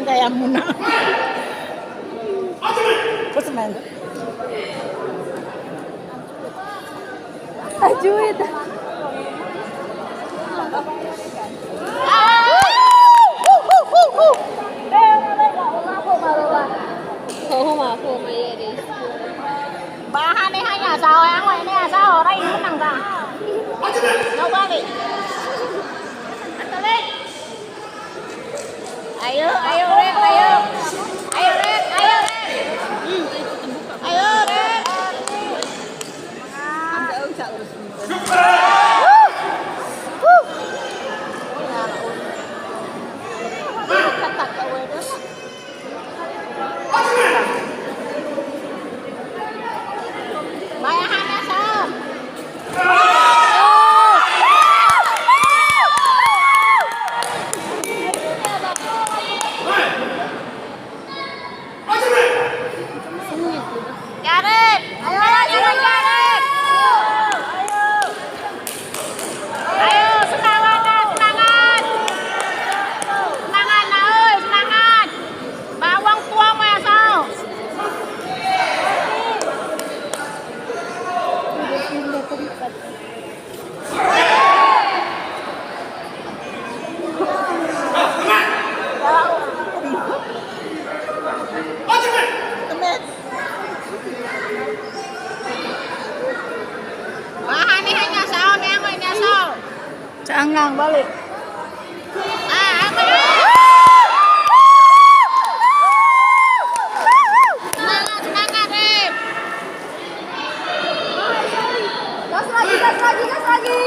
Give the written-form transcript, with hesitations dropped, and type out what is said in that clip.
kan kayak Muna. Terus main tuh. Ajuit. Không mà vậy đi. Ba hai này hai nhà sao á, ngoài này sao ở đây nó nặng ra. Đâu ba đi. Ayo, ayo, Ren, ayo. Ayo, Ren, ayo, Ren. Ayo, Ren. Bayahannya sao? Jared, ayo, Jared. Ayo, semangat, semangat. Semangat, nak ơi, semangat. Bawang tuang mày sao? Bahan ini hanya sao, nih yang hanya sao. Jangan balik. Semangat, semangat, Rip. Gas lagi, gas lagi, gas lagi.